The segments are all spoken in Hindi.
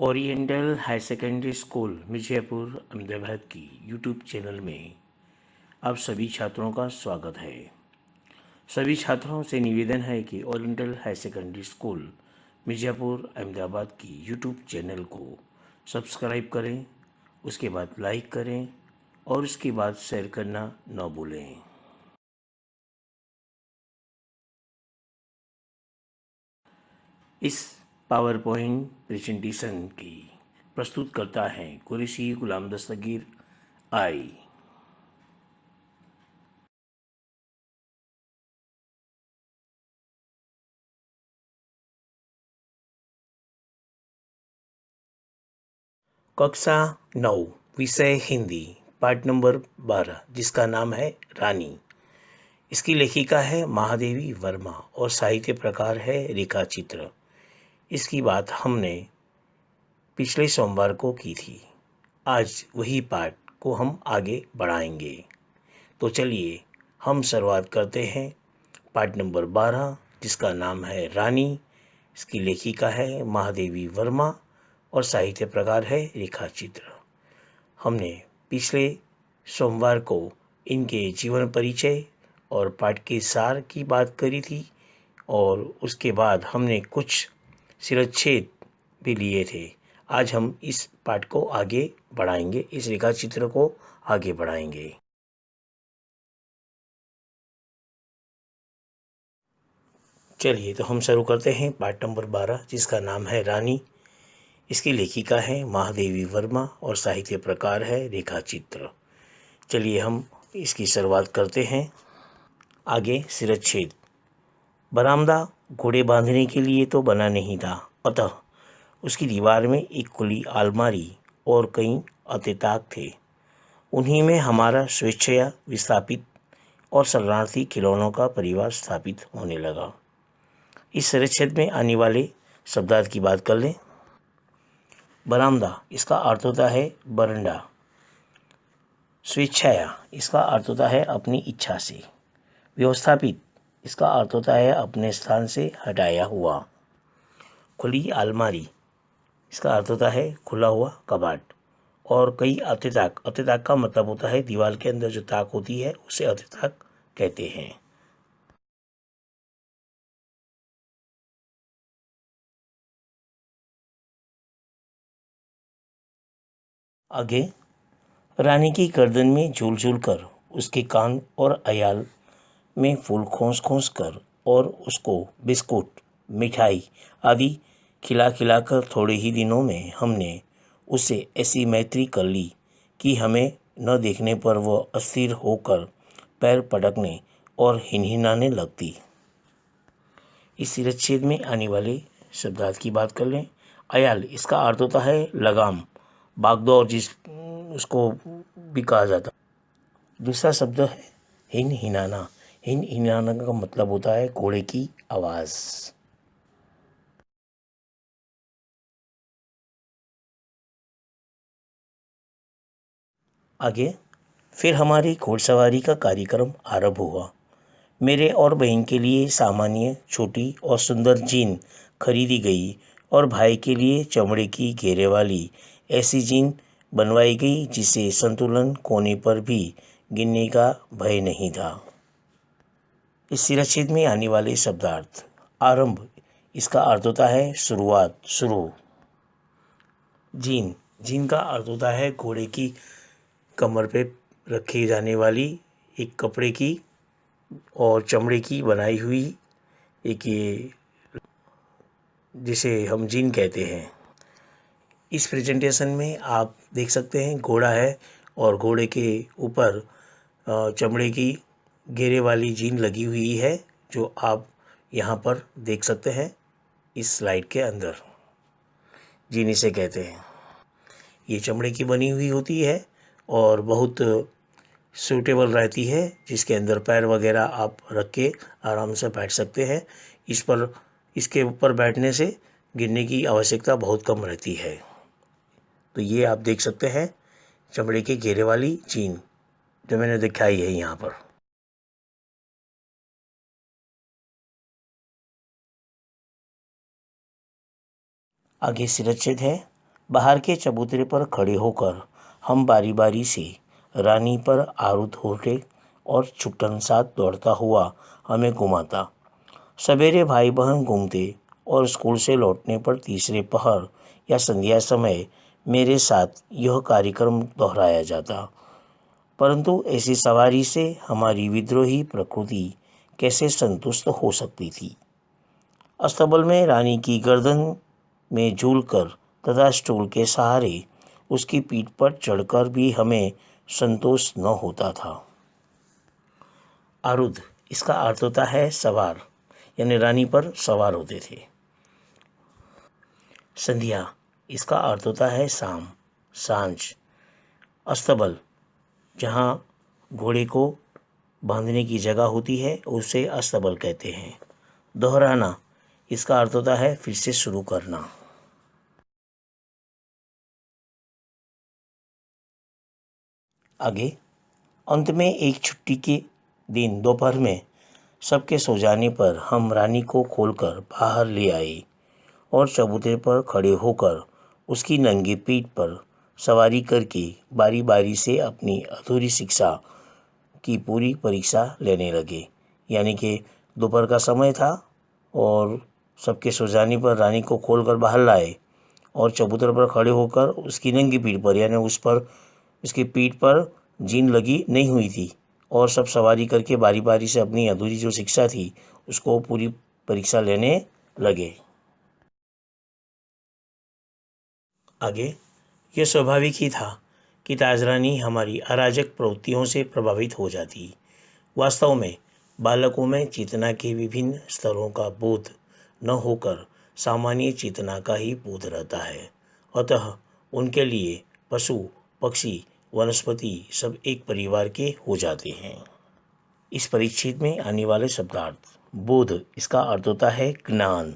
Oriental high secondary school Mirzapur Ahmedabad की यूट्यूब चैनल में आप सभी छात्रों का स्वागत है। सभी छात्रों से निवेदन है कि oriental high secondary school Mirzapur Ahmedabad की यूट्यूब चैनल को सब्सक्राइब करें, उसके बाद लाइक करें और उसके बाद शेयर करना न भूलें। इस पावर पॉइंट प्रेजेंटेशन की प्रस्तुत करता है कुरैशी गुलाम दस्तगीर आई। कक्षा 9 विषय हिंदी पाठ नंबर 12 जिसका नाम है रानी। इसकी लेखिका है महादेवी वर्मा और साहित्य प्रकार है रेखा चित्र। इसकी बात हमने पिछले सोमवार को की थी। आज वही पाठ को हम आगे बढ़ाएंगे। तो चलिए हम शुरुआत करते हैं पाठ नंबर 12 जिसका नाम है रानी। इसकी लेखिका है महादेवी वर्मा और साहित्य प्रकार है रेखा चित्र। हमने पिछले सोमवार को इनके जीवन परिचय और पाठ के सार की बात करी थी और उसके बाद हमने कुछ शिरच्छेद भी लिए थे। आज हम इस पाठ को आगे बढ़ाएंगे, इस रेखा चित्र को आगे बढ़ाएंगे। चलिए तो हम शुरू करते हैं पाठ नंबर 12 जिसका नाम है रानी। इसकी लेखिका है महादेवी वर्मा और साहित्य प्रकार है रेखा चित्र। चलिए हम इसकी शुरुआत करते हैं। आगे शिरच्छेद। बरामदा घोड़े बांधने के लिए तो बना नहीं था, अतः उसकी दीवार में एक खुली अलमारी और कई अतिताक थे। उन्हीं में हमारा स्वेच्छया विस्थापित और शरणार्थी खिलौनों का परिवार स्थापित होने लगा। इस शिरच्छेद में आने वाले शब्दार्थ की बात कर लें। बरामदा इसका अर्थ होता है बरंडा। स्वेच्छया इसका अर्थ होता है अपनी इच्छा से। व्यवस्थापित इसका अर्थ होता है अपने स्थान से हटाया हुआ। खुली अलमारी इसका अर्थ होता है खुला हुआ कबाट। और कई अतिताक, अतिताक का मतलब होता है दीवार के अंदर जो ताक होती है उसे अतिताक कहते हैं। आगे रानी की गर्दन में झूल झूल कर, उसके कान और अयाल में फूल खोस खोस कर और उसको बिस्कुट, मिठाई आदि खिला खिलाकर थोड़े ही दिनों में हमने उससे ऐसी मैत्री कर ली कि हमें न देखने पर वह अस्थिर होकर पैर पटकने और हिनहिनाने लगती। इस शिरच्छेद में आने वाले शब्दार्थ की बात कर लें। अयाल इसका अर्थ होता है लगाम, बागडोर जिस उसको भी कहा जाता। दूसरा शब्द है हिनहिनाना। हिनहिनाना का मतलब होता है घोड़े की आवाज़। आगे फिर हमारी घोड़सवारी का कार्यक्रम आरंभ हुआ। मेरे और बहन के लिए सामान्य छोटी और सुंदर जीन खरीदी गई और भाई के लिए चमड़े की घेरे वाली ऐसी जीन बनवाई गई जिसे संतुलन कोने पर भी गिरने का भय नहीं था। इस शिरच्छेद में आने वाले शब्दार्थ। आरंभ इसका अर्थ होता है शुरुआत, शुरू। जीन, जीन का अर्थ होता है घोड़े की कमर पे रखी जाने वाली एक कपड़े की और चमड़े की बनाई हुई एक ये जिसे हम जीन कहते हैं। इस प्रेजेंटेशन में आप देख सकते हैं घोड़ा है और घोड़े के ऊपर चमड़े की घेरे वाली जीन लगी हुई है जो आप यहाँ पर देख सकते हैं। इस स्लाइड के अंदर जीन इसे कहते हैं। ये चमड़े की बनी हुई होती है और बहुत सूटेबल रहती है, जिसके अंदर पैर वगैरह आप रख के आराम से बैठ सकते हैं। इसके ऊपर बैठने से गिरने की आवश्यकता बहुत कम रहती है। तो ये आप देख सकते हैं चमड़े के घेरे वाली जीन जो मैंने दिखाई है यहाँ पर। आगे शिरच्छेद है बाहर के चबूतरे पर खड़े होकर हम बारी बारी से रानी पर आरूढ़ होते और छुट्टन साथ दौड़ता हुआ हमें घुमाता। सवेरे भाई बहन घूमते और स्कूल से लौटने पर तीसरे पहर या संध्या समय मेरे साथ यह कार्यक्रम दोहराया जाता। परंतु ऐसी सवारी से हमारी विद्रोही प्रकृति कैसे संतुष्ट हो सकती थी। अस्तबल में रानी की गर्दन में झूलकर तथा स्टूल के सहारे उसकी पीठ पर चढ़कर भी हमें संतोष न होता था। आरूढ़ इसका अर्थ होता है सवार, यानी रानी पर सवार होते थे। संध्या इसका अर्थ होता है शाम, सांझ। अस्तबल जहाँ घोड़े को बांधने की जगह होती है उसे अस्तबल कहते हैं। दोहराना इसका अर्थ होता है फिर से शुरू करना। आगे अंत में एक छुट्टी के दिन दोपहर में सबके सो जाने पर हम रानी को खोलकर बाहर ले आए और चबूतरे पर खड़े होकर उसकी नंगी पीठ पर सवारी करके बारी बारी से अपनी अधूरी शिक्षा की पूरी परीक्षा लेने लगे। यानी कि दोपहर का समय था और सबके सो जाने पर रानी को खोलकर बाहर लाए और चबूतरे पर खड़े होकर उसकी नंगी पीठ पर, यानी उस पर उसकी पीठ पर जीन लगी नहीं हुई थी, और सब सवारी करके बारी बारी से अपनी अधूरी जो शिक्षा थी उसको पूरी परीक्षा लेने लगे। आगे यह स्वाभाविक ही था कि ताजरानी हमारी अराजक प्रवृत्तियों से प्रभावित हो जाती। वास्तव में बालकों में चेतना के विभिन्न स्तरों का बोध न होकर सामान्य चेतना का ही बोध रहता है। अतः उनके लिए पशु, पक्षी, वनस्पति सब एक परिवार के हो जाते हैं। इस परिच्छेद में आने वाले शब्दार्थ। बोध इसका अर्थ होता है ज्ञान।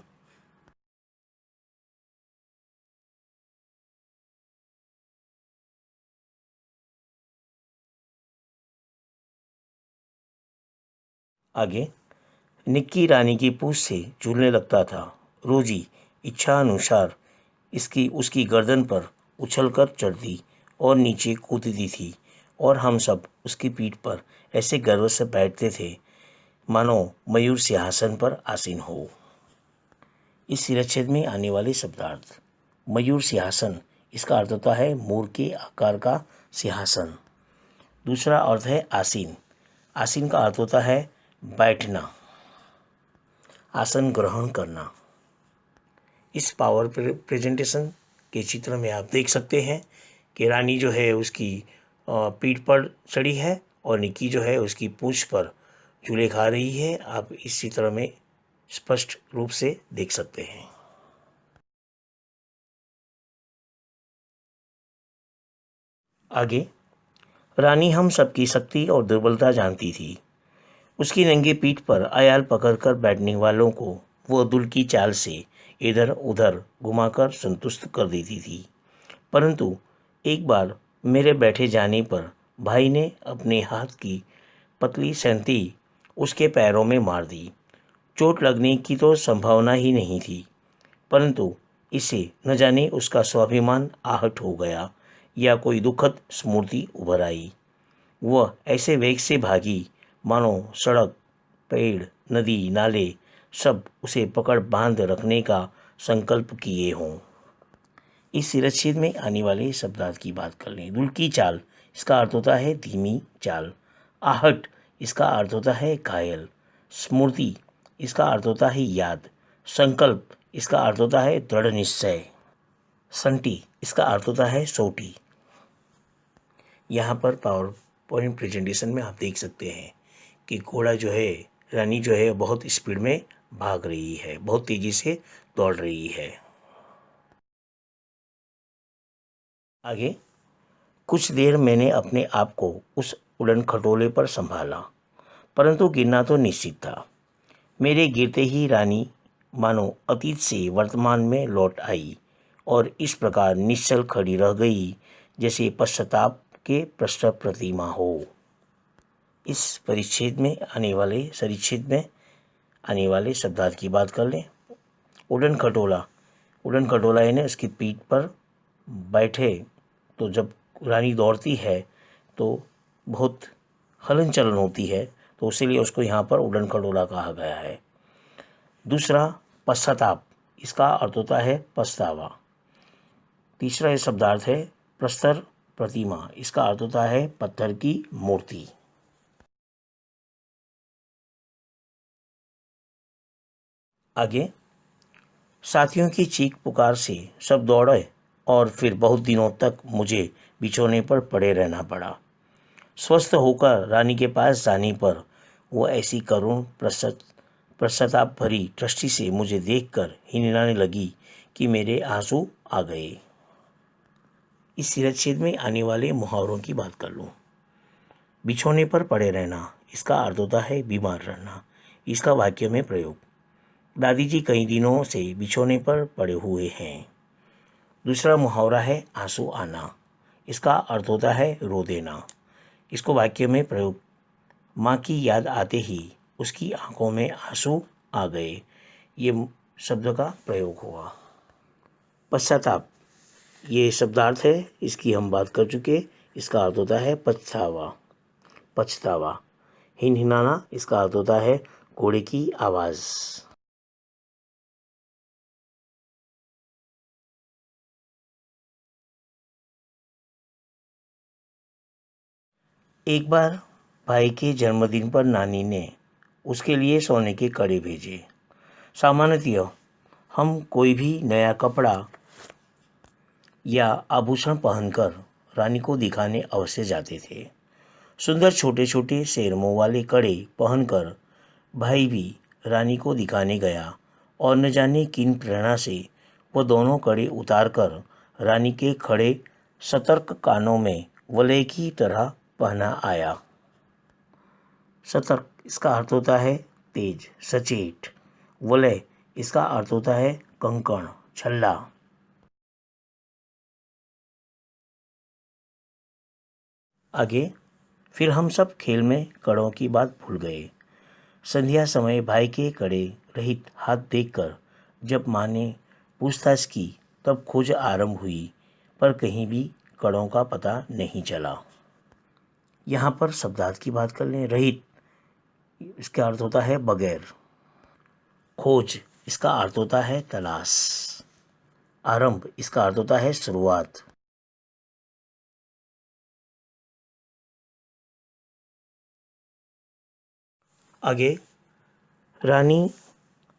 आगे निक्की रानी की पूंछ से झूलने लगता था। रोजी इच्छा अनुसार इसकी उसकी गर्दन पर उछलकर चढ़ती और नीचे कूदती थी और हम सब उसकी पीठ पर ऐसे गर्व से बैठते थे मानो मयूर सिंहासन पर आसीन हो। इस शिरच्छेद में आने वाले शब्दार्थ। मयूर सिंहासन इसका अर्थ होता है मोर के आकार का सिंहासन। दूसरा अर्थ है आसीन। आसीन का अर्थ होता है बैठना, आसन ग्रहण करना। इस पावर प्रेजेंटेशन के चित्र में आप देख सकते हैं कि रानी जो है उसकी पीठ पर चढ़ी है और निक्की जो है उसकी पूंछ पर झूले खा रही है। आप इस चित्र में स्पष्ट रूप से देख सकते हैं। आगे रानी हम सबकी शक्ति और दुर्बलता जानती थी। उसकी नंगी पीठ पर आयाल पकड़कर बैठने वालों को वो दुल की चाल से इधर उधर घुमाकर संतुष्ट कर देती थी। परंतु एक बार मेरे बैठे जाने पर भाई ने अपने हाथ की पतली सेंती उसके पैरों में मार दी। चोट लगने की तो संभावना ही नहीं थी, परंतु इससे न जाने उसका स्वाभिमान आहत हो गया या कोई दुखद स्मृति उभर आई। वह ऐसे वेग से भागी मानो सड़क, पेड़, नदी, नाले सब उसे पकड़ बांध रखने का संकल्प किए हों। इस शिरच्छेद में आने वाले शब्दार्थ की बात कर लें। दुल की चाल इसका अर्थ होता है धीमी चाल। आहट इसका अर्थ होता है घायल। स्मृति इसका अर्थ होता है याद। संकल्प इसका अर्थ होता है दृढ़ निश्चय। संटी इसका अर्थ होता है सोटी। यहाँ पर पावर पॉइंट प्रेजेंटेशन में आप देख सकते हैं कि घोड़ा जो है, रानी जो है बहुत स्पीड में भाग रही है, बहुत तेजी से दौड़ रही है। आगे कुछ देर मैंने अपने आप को उस उड़न खटोले पर संभाला, परंतु गिरना तो निश्चित था। मेरे गिरते ही रानी मानो अतीत से वर्तमान में लौट आई और इस प्रकार निश्चल खड़ी रह गई जैसे पश्चाताप के पृष्ठ प्रतिमा हो। इस परिच्छेद में आने वाले शब्दार्थ की बात कर लें। उड़न खटोला यानी उसकी पीठ पर बैठे तो जब रानी दौड़ती है तो बहुत हलन चलन होती है, तो इसीलिए उसको यहाँ पर उड़न खटोला कहा गया है। दूसरा पश्चाताप, इसका अर्थ होता है पछतावा। तीसरा ये शब्दार्थ है प्रस्तर प्रतिमा, इसका अर्थ होता है पत्थर की मूर्ति। आगे, साथियों की चीख पुकार से सब दौड़े और फिर बहुत दिनों तक मुझे बिछौने पर पड़े रहना पड़ा। स्वस्थ होकर रानी के पास जाने पर वो ऐसी करुण पश्चाताप भरी दृष्टि से मुझे देखकर हिनहिनाने लगी कि मेरे आंसू आ गए। इस सिरच्छेद में आने वाले मुहावरों की बात कर लूँ। बिछौने पर पड़े रहना, इसका अर्थ होता है बीमार रहना। इसका वाक्य में प्रयोग, दादी जी कई दिनों से बिछौने पर पड़े हुए हैं। दूसरा मुहावरा है आंसू आना, इसका अर्थ होता है रो देना। इसको वाक्य में प्रयोग, माँ की याद आते ही उसकी आंखों में आंसू आ गए, ये शब्द का प्रयोग हुआ। पश्चाताप, ये शब्दार्थ है, इसकी हम बात कर चुके। इसका अर्थ होता है पछतावा। हिनहिनाना, इसका अर्थ होता है घोड़े की आवाज़। एक बार भाई के जन्मदिन पर नानी ने उसके लिए सोने के कड़े भेजे। सामान्यतः हम कोई भी नया कपड़ा या आभूषण पहनकर रानी को दिखाने अवश्य जाते थे। सुंदर छोटे छोटे शेरमों वाले कड़े पहनकर भाई भी रानी को दिखाने गया और न जाने किन प्रेरणा से वो दोनों कड़े उतारकर रानी के खड़े सतर्क कानों में वलय की तरह पहना आया। सतर्क, इसका अर्थ होता है तेज, सचेत। वलय, इसका अर्थ होता है कंकण, छल्ला। आगे, फिर हम सब खेल में कड़ों की बात भूल गए। संध्या समय भाई के कड़े रहित हाथ देखकर जब माँ ने पूछताछ की तब खोज आरंभ हुई, पर कहीं भी कड़ों का पता नहीं चला। यहाँ पर शब्दार्थ की बात कर लें। रहित, इसका अर्थ होता है बगैर। खोज, इसका अर्थ होता है तलाश। आरंभ, इसका अर्थ होता है शुरुआत। आगे, रानी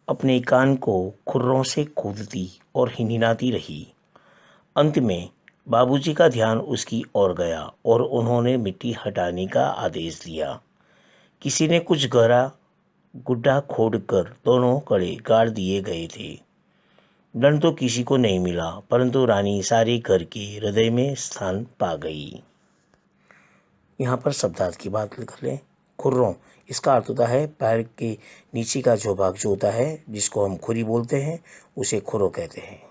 अपने कान को खुर्रों से खोदती और हिनहिनाती रही। अंत में बाबूजी का ध्यान उसकी ओर गया और उन्होंने मिट्टी हटाने का आदेश दिया। किसी ने कुछ गहरा गुड्ढा खोदकर दोनों कड़े गाड़ दिए गए थे। दंड तो किसी को नहीं मिला, परंतु रानी सारे घर के हृदय में स्थान पा गई। यहाँ पर शब्दार्थ की बात कर लें। खुर्रों, इसका अर्थ होता है पैर के नीचे का जो भाग जो होता है, जिसको हम खुरी बोलते हैं, उसे खुरो कहते हैं।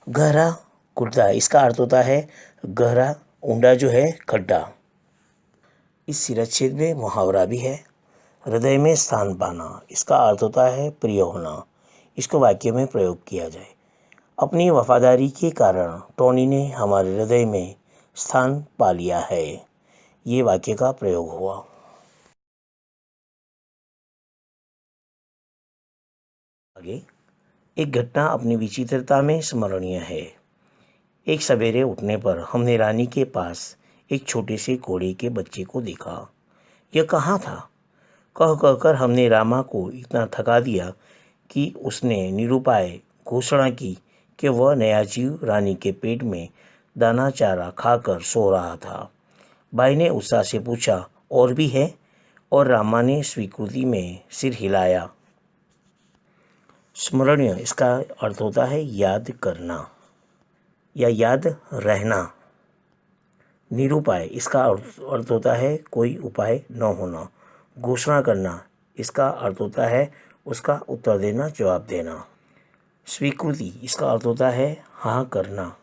गहरा गुड्ढा, इसका अर्थ होता है गहरा ऊंडा जो है खड्डा। इस सिरच्छेद में मुहावरा भी है। हृदय में स्थान पाना, इसका अर्थ होता है प्रिय होना। इसको वाक्य में प्रयोग किया जाए, अपनी वफादारी के कारण टोनी ने हमारे हृदय में स्थान पा लिया है, ये वाक्य का प्रयोग हुआ। आगे, एक घटना अपनी विचित्रता में स्मरणीय है। एक सवेरे उठने पर हमने रानी के पास एक छोटे से घोड़े के बच्चे को देखा। यह कहाँ था? कह कहकर हमने रामा को इतना थका दिया कि उसने निरुपाय घोषणा की कि वह नया जीव रानी के पेट में दाना चारा खाकर सो रहा था। भाई ने उत्साह से पूछा, और भी है? और रामा ने स्वीकृति में सिर हिलाया। स्मरणीय, इसका अर्थ होता है याद करना या याद रहना। निरुपाय, इसका अर्थ होता है कोई उपाय न होना। घोषणा करना, इसका अर्थ होता है उसका उत्तर देना, जवाब देना। स्वीकृति, इसका अर्थ होता है हाँ करना।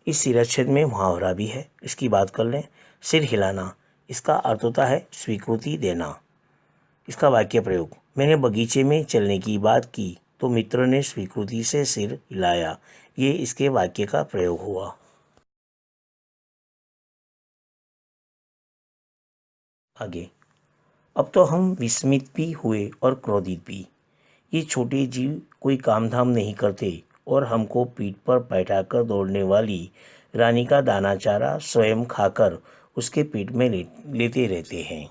इस सिरच्छेद में मुहावरा भी है, इसकी बात कर लें। सिर हिलाना, इसका अर्थ होता है स्वीकृति देना। इसका वाक्य प्रयोग, मैंने बगीचे में चलने की बात की तो मित्र ने स्वीकृति से सिर हिलाया, ये इसके वाक्य का प्रयोग हुआ। आगे, अब तो हम विस्मित भी हुए और क्रोधित भी। ये छोटे जीव कोई काम धाम नहीं करते और हमको पीठ पर बैठाकर दौड़ने वाली रानी का दाना चारा स्वयं खाकर उसके पेट में लेते रहते हैं।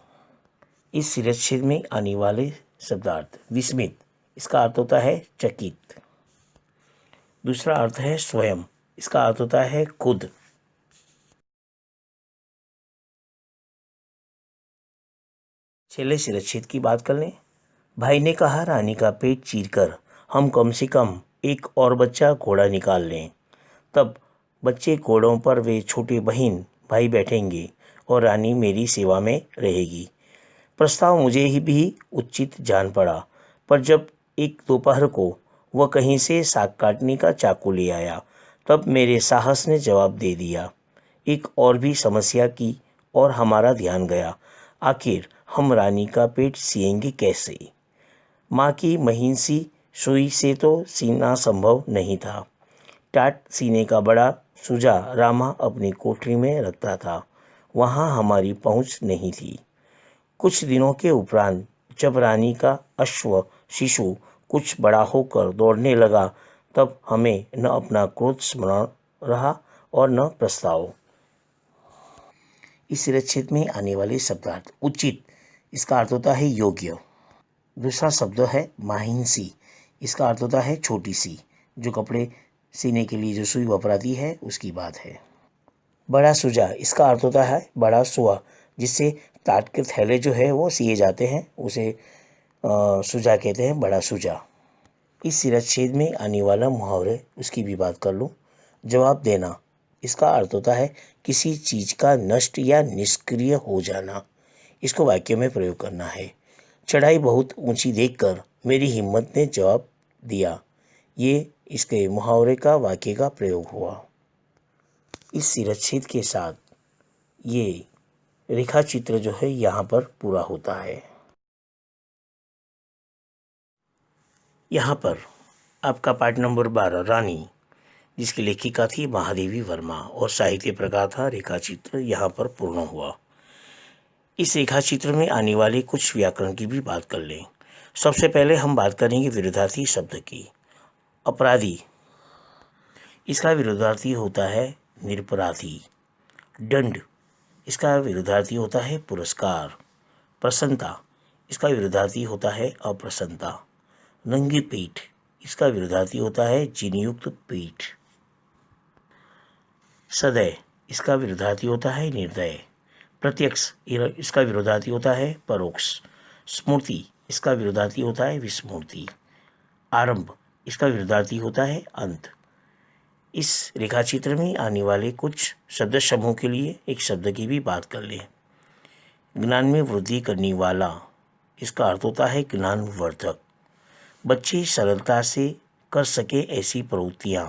इस शिरच्छेद में आने वाले शब्दार्थ: विस्मित, इसका अर्थ होता है चकित। दूसरा अर्थ है स्वयं, इसका अर्थ होता है खुद। छेले शिरच्छेद की बात कर लें। भाई ने कहा, रानी का पेट चीरकर हम कम से कम एक और बच्चा घोड़ा निकाल लें। तब बच्चे घोड़ों पर वे छोटे बहन भाई बैठेंगे और रानी मेरी सेवा में रहेगी। प्रस्ताव मुझे ही भी उचित जान पड़ा, पर जब एक दोपहर को वह कहीं से साग काटने का चाकू ले आया, तब मेरे साहस ने जवाब दे दिया। एक और भी समस्या की और हमारा ध्यान गया। आखिर हम रानी का पेट सिएंगे कैसे? माँ की महीन सी सुई से तो सीना संभव नहीं था। टाट सीने का बड़ा सुजा रामा अपनी कोठरी में रखता था, वहाँ हमारी पहुँच नहीं थी। कुछ दिनों के उपरांत जब रानी का अश्व शिशु कुछ बड़ा होकर दौड़ने लगा, तब हमें न अपना क्रोध स्मरण रहा और न प्रस्ताव। इस शिरच्छेद में आने वाले शब्दार्थ: उचित, इसका अर्थ होता है योग्य। दूसरा शब्द है माहिंसी, इसका अर्थ होता है छोटी सी, जो कपड़े सीने के लिए जो सुई वपराती है उसकी बात है। बड़ा सुजा, इसका अर्थ होता है बड़ा सुआ, जिससे ताट के थैले जो है वो सिए जाते हैं, उसे सुजा कहते हैं, बड़ा सुजा। इस शिरच्छेद में आने वाला मुहावरे, उसकी भी बात कर लूँ। जवाब देना, इसका अर्थ होता है किसी चीज का नष्ट या निष्क्रिय हो जाना। इसको वाक्य में प्रयोग करना है। चढ़ाई बहुत ऊंची देखकर मेरी हिम्मत ने जवाब दिया। ये इसके मुहावरे का वाक्य का प्रयोग हुआ। इस शिरच्छेद के साथ ये रेखा चित्र जो है यहाँ पर पूरा होता है। यहाँ पर आपका पाठ नंबर 12 रानी, जिसकी लेखिका थी महादेवी वर्मा और साहित्य प्रकार था रेखा चित्र, यहाँ पर पूर्ण हुआ। इस रेखा चित्र में आने वाले कुछ व्याकरण की भी बात कर लें। सबसे पहले हम बात करेंगे विरुद्धार्थी शब्द की। अपराधी, इसका विरुद्धार्थी होता है निरपराधी। दंड, इसका विरुद्धार्थी होता है पुरस्कार। प्रसन्नता, इसका विरुद्धार्थी होता है अप्रसन्नता। नंगी पीठ, इसका विरुद्धार्थी होता है जिनयुक्त पीठ। सदय, इसका विरुद्धार्थी होता है निर्दय। प्रत्यक्ष, इसका विरोधार्थी होता है परोक्ष। स्मृति, इसका विरोधार्थी होता है विस्मृति। आरंभ, इसका विरोधार्थी होता है अंत। इस रेखाचित्र में आने वाले कुछ शब्द समूह के लिए एक शब्द की भी बात कर लें। ज्ञान में वृद्धि करने वाला, इसका अर्थ होता है ज्ञानवर्धक। बच्चे सरलता से कर सके ऐसी प्रवृत्तियाँ,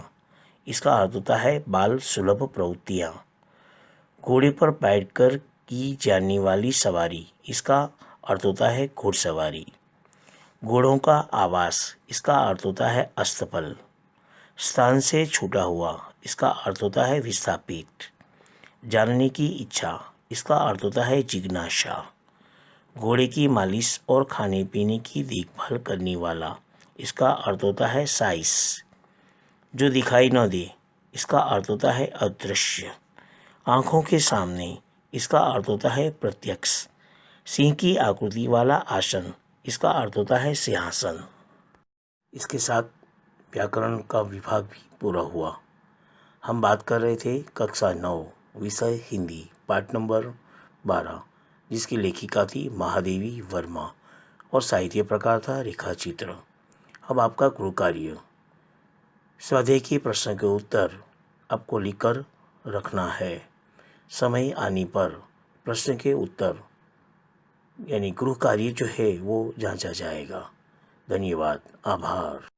इसका अर्थ होता है बाल सुलभ प्रवृत्तियाँ। घोड़े पर बैठकर की जाने वाली सवारी, इसका अर्थ होता है घुड़सवारी। घोड़ों का आवास, इसका अर्थ होता है अस्तबल। स्थान से छूटा हुआ, इसका अर्थ होता है विस्थापित। जानने की इच्छा, इसका अर्थ होता है जिज्ञासा। घोड़े की मालिश और खाने पीने की देखभाल करने वाला, इसका अर्थ होता है साइस। जो दिखाई न दे, इसका अर्थ होता है अदृश्य। आँखों के सामने, इसका अर्थ होता है प्रत्यक्ष। सिंह की आकृति वाला आसन, इसका अर्थ होता है सिंहासन। इसके साथ व्याकरण का विभाग भी पूरा हुआ। हम बात कर रहे थे कक्षा 9 विषय हिंदी, पाठ नंबर 12, जिसकी लेखिका थी महादेवी वर्मा और साहित्य प्रकार था रेखा चित्र। अब आपका गृह कार्य, स्वाध्याय के प्रश्न के उत्तर आपको लिखकर रखना है। समय आने पर प्रश्न के उत्तर यानी गृह कार्य जो है वो जांचा जाएगा। धन्यवाद, आभार।